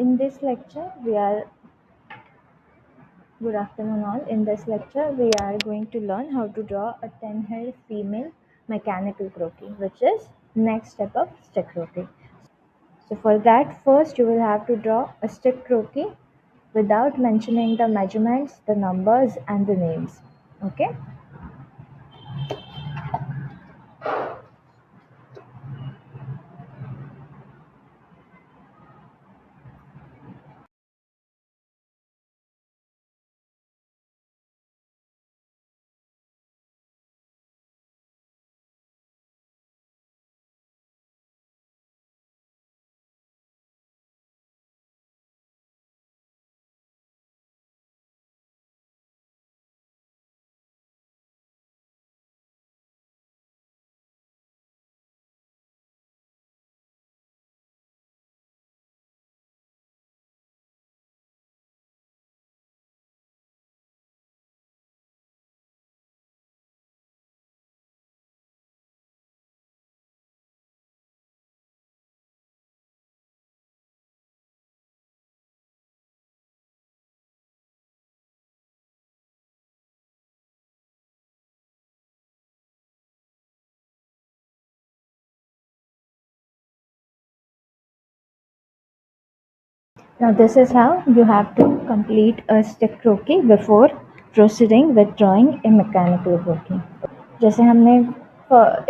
In this lecture, good afternoon all. In this lecture, we are going to learn how to draw a 10-head female mechanical croquis, which is next step of stick croquis. So for that, first you will have to draw a stick croquis without mentioning the measurements, the numbers and the names. Okay. Now this is how you have to complete a stick croquis before proceeding with drawing a mechanical croquis. जैसे हमने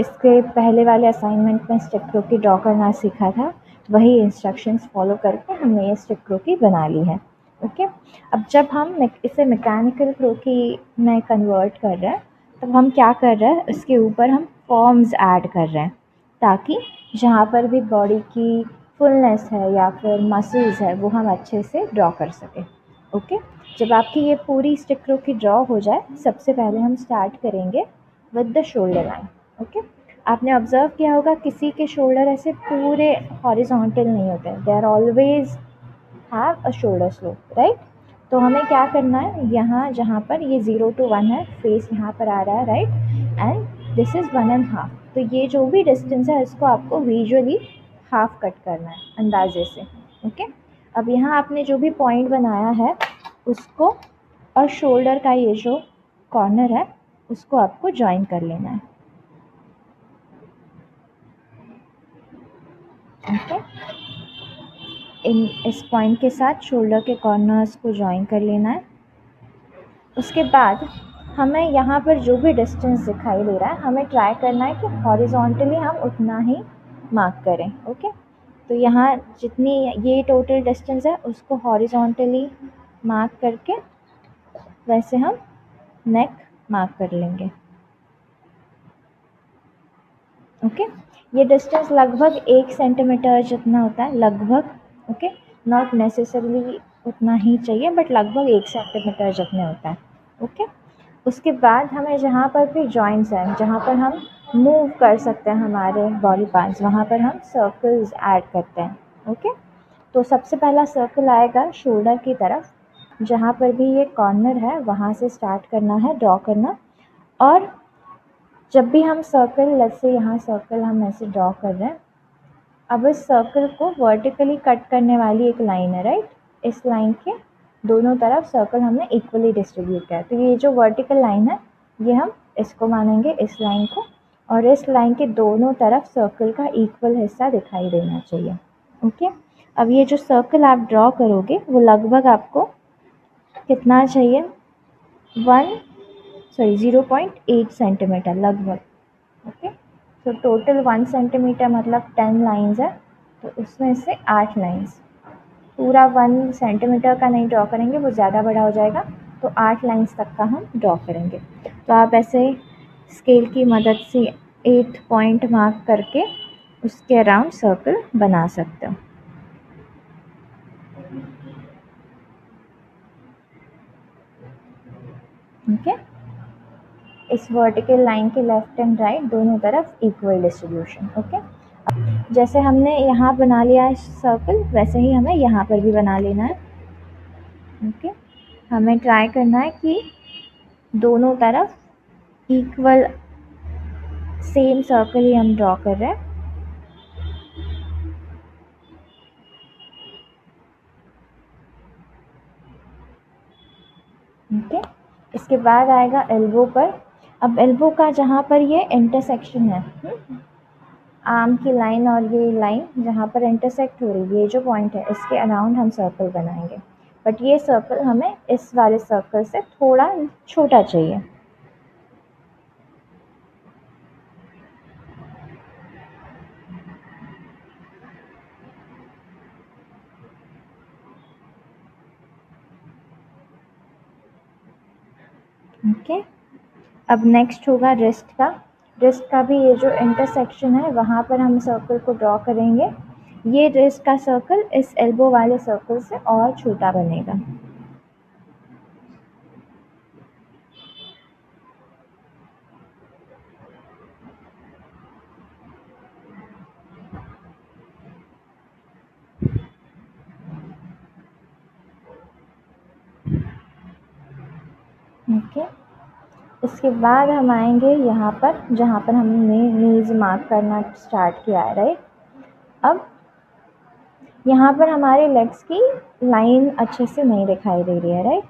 इसके पहले वाले assignment में stick क्रोकी draw करना सीखा था, वही इंस्ट्रक्शंस फॉलो करके हमने ये स्टिक क्रोकी बना ली है. ओके. अब जब हम इसे मैकेनिकल क्रोकी में कन्वर्ट कर रहे हैं, तब हम क्या कर रहे हैं, इसके ऊपर हम फॉर्म्स ऐड कर रहे हैं ताकि जहाँ पर भी बॉडी की फुलनेस है या फिर मसल्स है वो हम अच्छे से ड्रॉ कर सकें. ओके. जब आपकी ये पूरी स्टिक क्रोकी ड्रॉ हो जाए, सबसे पहले हम स्टार्ट करेंगे with the shoulder line. Okay. आपने ऑब्जर्व किया होगा किसी के शोल्डर ऐसे पूरे हॉरिजॉन्टल नहीं होते, they are always have a shoulder slope, right. तो हमें क्या करना है, यहाँ जहाँ पर ये 0 to 1 है, फेस यहाँ पर आ रहा है, राइट, एंड दिस इज़ 1.5. तो ये जो भी डिस्टेंस है इसको आपको विजुअली हाफ कट करना है अंदाजे से. ओके. अब यहाँ आपने जो भी पॉइंट बनाया है उसको और शोल्डर का ये जो कॉर्नर है उसको आपको ज्वाइन कर लेना है. ओके. इस पॉइंट के साथ शोल्डर के कॉर्नर्स को ज्वाइन कर लेना है. उसके बाद हमें यहाँ पर जो भी डिस्टेंस दिखाई दे रहा है, हमें ट्राई करना है कि हॉरिजॉन्टली हम उतना ही मार्क करें. ओके. तो यहाँ जितनी ये टोटल डिस्टेंस है उसको हॉरिजॉन्टली मार्क करके वैसे हम नेक मार्क कर लेंगे. ओके. ये डिस्टेंस लगभग 1 सेंटीमीटर जितना होता है, लगभग. ओके. नॉट नेसेसरली उतना ही चाहिए, बट लगभग 1 सेंटीमीटर जितने होता है. ओके. उसके बाद हमें जहाँ पर भी जॉइंट्स हैं, जहाँ पर हम मूव कर सकते हैं हमारे बॉडी पार्ट्स, वहाँ पर हम सर्कल्स ऐड करते हैं. ओके. तो सबसे पहला सर्कल आएगा शोल्डर की तरफ, जहाँ पर भी ये कॉर्नर है वहाँ से स्टार्ट करना है ड्रॉ करना. और जब भी हम सर्कल, लेट्स से यहाँ सर्कल हम ऐसे ड्रॉ कर रहे हैं, अब इस सर्कल को वर्टिकली कट करने वाली एक लाइन है, राइट. इस लाइन के दोनों तरफ सर्कल हमने इक्वली डिस्ट्रीब्यूट किया. तो ये जो वर्टिकल लाइन है ये हम इसको मानेंगे, इस लाइन को, और इस लाइन के दोनों तरफ सर्कल का इक्वल हिस्सा दिखाई देना चाहिए. ओके. अब ये जो सर्कल आप ड्रॉ करोगे वो लगभग आपको कितना चाहिए, 0.8 सेंटीमीटर लगभग. ओके. तो टोटल 1 सेंटीमीटर मतलब 10 लाइंस है, तो उसमें से 8 लाइंस. पूरा 1 सेंटीमीटर का नहीं ड्रॉ करेंगे, वो ज़्यादा बड़ा हो जाएगा. तो 8 लाइंस तक का हम ड्रॉ करेंगे. तो आप ऐसे स्केल की मदद से 8 पॉइंट मार्क करके उसके अराउंड सर्कल बना सकते हो. ओके. इस वर्टिकल लाइन के लेफ्ट एंड राइट दोनों तरफ इक्वल डिस्ट्रीब्यूशन. ओके. जैसे हमने यहाँ बना लिया है सर्कल, वैसे ही हमें यहाँ पर भी बना लेना है. ओके. हमें ट्राई करना है कि दोनों तरफ इक्वल सेम सर्कल ही हम ड्रॉ कर रहे हैं. ओके। इसके बाद आएगा एल्बो पर। अब एल्बो का जहाँ पर ये इंटरसेक्शन है, आर्म की लाइन और ये लाइन जहाँ पर इंटरसेक्ट हो रही है, ये जो पॉइंट है, इसके अराउंड हम सर्कल बनाएंगे। बट ये सर्कल हमें इस वाले सर्कल से थोड़ा छोटा चाहिए। ओके। अब नेक्स्ट होगा रिस्ट का। रिस्ट का भी ये जो इंटरसेक्शन है वहाँ पर हम सर्कल को ड्रॉ करेंगे। ये रिस्ट का सर्कल इस एल्बो वाले सर्कल से और छोटा बनेगा। ओके। इसके बाद हम आएंगे यहाँ पर जहाँ पर हमने नीज मार्क करना स्टार्ट किया है, राइट। अब यहाँ पर हमारे लेग्स की लाइन अच्छे से नहीं दिखाई दे रही है, राइट।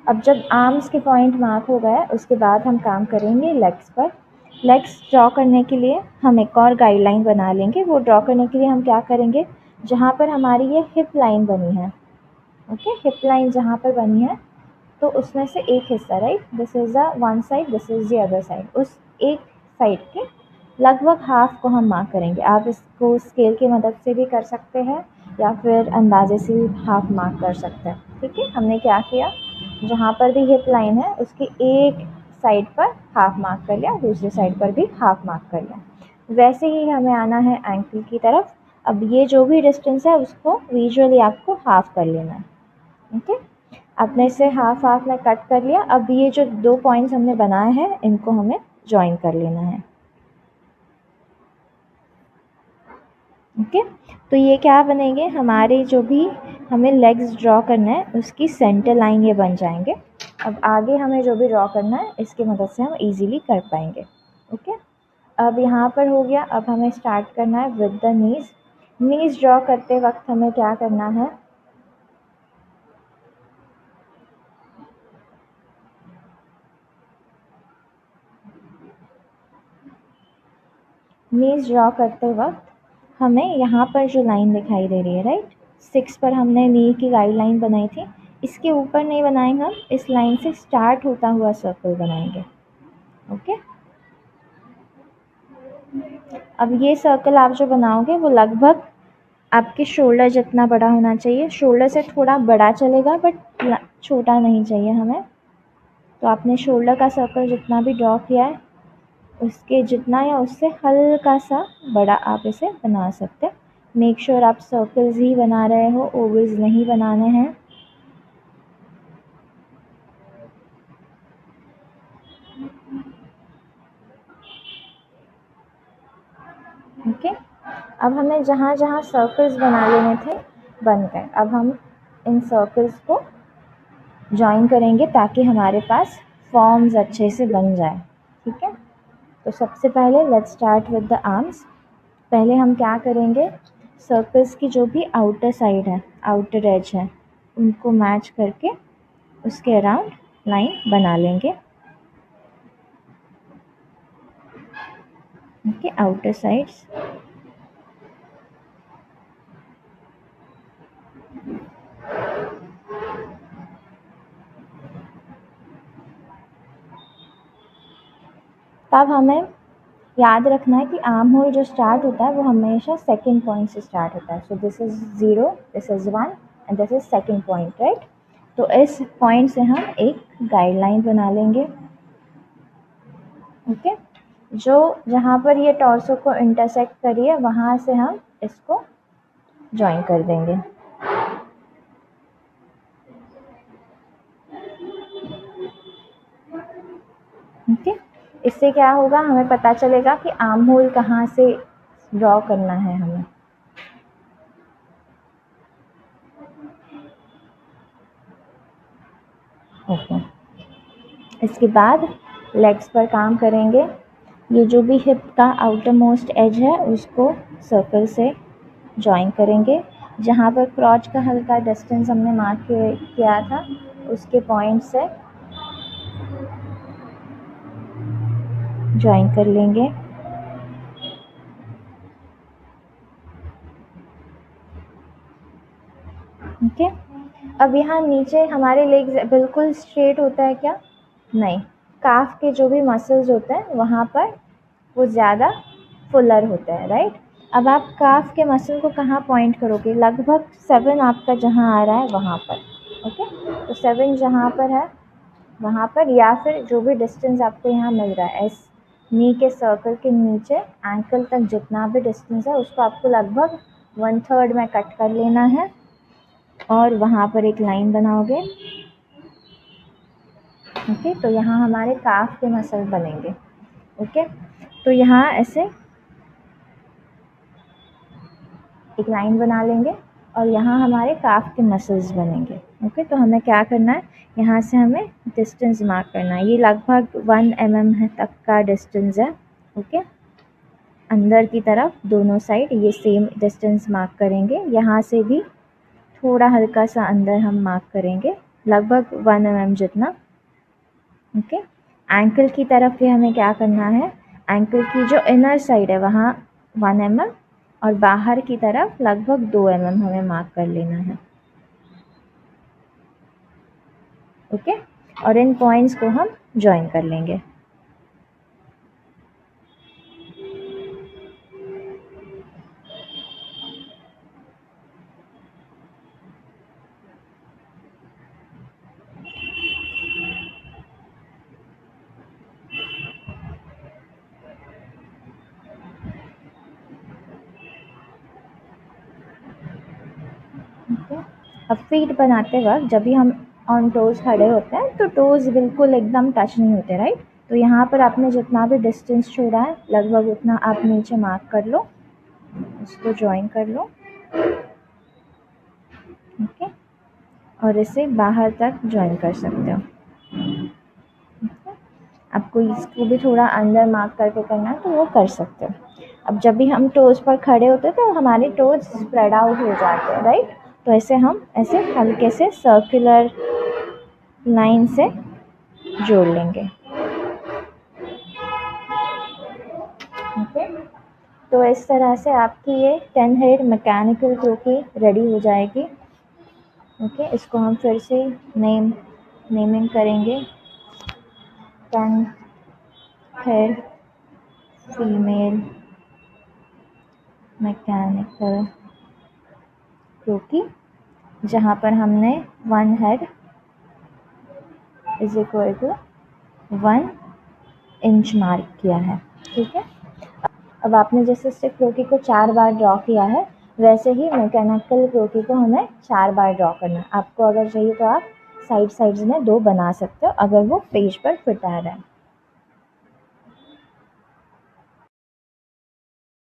अब जब आर्म्स के पॉइंट मार्क हो गए उसके बाद हम काम करेंगे लेग्स पर। लेग्स ड्रॉ करने के लिए हम एक और गाइडलाइन बना लेंगे। वो ड्रॉ करने के लिए हम क्या करेंगे, जहाँ पर हमारी ये हिप लाइन बनी है, ओके, हिप लाइन जहाँ पर बनी है तो उसमें से एक हिस्सा, right, this is the one side, this is the other side, उस एक साइड के लगभग हाफ को हम मार्क करेंगे। आप इसको स्केल की मदद से भी कर सकते हैं या फिर अंदाजे से हाफ मार्क कर सकते हैं। ठीक है, हमने क्या किया, जहाँ पर भी हिप लाइन है उसकी एक साइड पर हाफ मार्क कर लिया, दूसरी साइड पर भी हाफ मार्क कर लिया। वैसे ही हमें आना है एंकल की तरफ। अब ये जो भी डिस्टेंस है उसको विजुअली आपको हाफ कर लेना है। ओके, आपने इसे हाफ हाफ में कट कर लिया। अब ये जो दो पॉइंट्स हमने बनाए हैं इनको हमें ज्वाइन कर लेना है। ओके, तो ये क्या बनेंगे, हमारे जो भी हमें लेग्स ड्रॉ करना है उसकी सेंटर लाइन ये बन जाएंगे। अब आगे हमें जो भी ड्रॉ करना है इसकी मदद से हम इजीली कर पाएंगे। ओके, अब यहाँ पर हो गया। अब हमें स्टार्ट करना है with the knees. Knees draw करते वक्त हमें क्या करना है, नीज ड्रॉ करते वक्त हमें यहाँ पर जो लाइन दिखाई दे रही है, राइट, 6 पर हमने नी की गाइडलाइन बनाई थी, इसके ऊपर नहीं बनाएंगे, हम इस लाइन से स्टार्ट होता हुआ सर्कल बनाएंगे। ओके, अब ये सर्कल आप जो बनाओगे वो लगभग आपके शोल्डर जितना बड़ा होना चाहिए। शोल्डर से थोड़ा बड़ा चलेगा बट छोटा नहीं चाहिए हमें। तो आपने शोल्डर का सर्कल जितना भी ड्रॉ किया है उसके जितना या उससे हल्का सा बड़ा आप इसे बना सकते हैं। मेक श्योर आप सर्कल्स ही बना रहे हो, ओवल्स नहीं बनाने हैं। ओके, अब हमें जहाँ जहाँ सर्कल्स बना लेने थे बन गए। अब हम इन सर्कल्स को जॉइन करेंगे ताकि हमारे पास फॉर्म्स अच्छे से बन जाए। ठीक है, तो सबसे पहले let's start with the arms. पहले हम क्या करेंगे, सर्कल्स की जो भी आउटर साइड है, आउटर एज है, उनको मैच करके उसके अराउंड लाइन बना लेंगे। Okay, outer sides. तब हमें याद रखना है कि आर्म होल जो स्टार्ट होता है वो हमेशा सेकंड पॉइंट से स्टार्ट होता है। So this is 0, this is 1 and this is second point, right. तो इस पॉइंट से हम एक गाइडलाइन बना लेंगे। ओके, जो जहाँ पर ये टॉर्सो को इंटरसेक्ट करी है वहाँ से हम इसको ज्वाइन कर देंगे। ओके, इससे क्या होगा, हमें पता चलेगा कि आर्म होल कहाँ से ड्रॉ करना है हमें। ओके, इसके बाद लेग्स पर काम करेंगे। ये जो भी हिप का आउटर मोस्ट एज है उसको सर्कल से ज्वाइन करेंगे। जहाँ पर क्रॉच का हल्का डिस्टेंस हमने मार्क किया था उसके पॉइंट से ज्वाइन कर लेंगे। ओके, अब यहाँ नीचे हमारे लेग्स बिल्कुल स्ट्रेट होता है क्या? नहीं, काफ के जो भी मसल्स होते हैं वहाँ पर वो ज़्यादा फुलर होता है, राइट। अब आप काफ के मसल को कहाँ पॉइंट करोगे? लगभग 7 आपका जहाँ आ रहा है वहाँ पर। ओके, तो 7 जहाँ पर है वहाँ पर, या फिर जो भी डिस्टेंस आपको यहाँ मिल रहा है एस नी के सर्कल के नीचे एंकल तक जितना भी डिस्टेंस है उसको आपको लगभग 1/3 में कट कर लेना है और वहाँ पर एक लाइन बनाओगे। ओके, तो यहाँ हमारे काफ के मसल बनेंगे। ओके, तो यहाँ ऐसे एक लाइन बना लेंगे और यहाँ हमारे काफ के मसल्स बनेंगे। ओके, तो हमें क्या करना है, यहाँ से हमें डिस्टेंस मार्क करना है। ये लगभग 1 mm है तक का डिस्टेंस है। ओके, अंदर की तरफ दोनों साइड ये सेम डिस्टेंस मार्क करेंगे। यहाँ से भी थोड़ा हल्का सा अंदर हम मार्क करेंगे, लगभग 1 mm जितना। ओके, एंकल की तरफ भी हमें क्या करना है, एंकल की जो इनर साइड है वहाँ 1 mm और बाहर की तरफ लगभग 2 mm हमें मार्क कर लेना है। ओके, और इन पॉइंट्स को हम ज्वाइन कर लेंगे। ओके, अब फीट बनाते वक्त जब भी हम ऑन टोज खड़े होते हैं तो टोज बिल्कुल एकदम टच नहीं होते, राइट। तो यहाँ पर आपने जितना भी डिस्टेंस छोड़ा है लगभग उतना आप नीचे मार्क कर लो, इसको ज्वाइन कर लो। ओके, और इसे बाहर तक ज्वाइन कर सकते हो। आपको इसको भी थोड़ा अंदर मार्क करके करना है तो वो कर सकते हो। अब जब भी हम टोज पर खड़े होते हैं तो हमारे टोज स्प्रेड आउट हो जाते हैं, राइट। तो ऐसे हम ऐसे हल्के से सर्कुलर लाइन से जोड़ लेंगे। ओके, तो इस तरह से आपकी ये 10 हेड मैकेनिकल क्रोकी रेडी हो जाएगी। ओके, इसको हम फिर से नेमिंग करेंगे, 10 हेड फीमेल मैकेनिकल क्रोकी, जहाँ पर हमने 1 head is equal to 1 inch mark किया है। ठीक है, अब आपने जैसे स्टिक क्रोकी को 4 बार ड्रॉ किया है वैसे ही मैकेनिकल क्रोकी को हमें 4 बार ड्रॉ करना है। आपको अगर चाहिए तो आप साइड्स में 2 बना सकते हो अगर वो पेज पर फिट आ रहा है।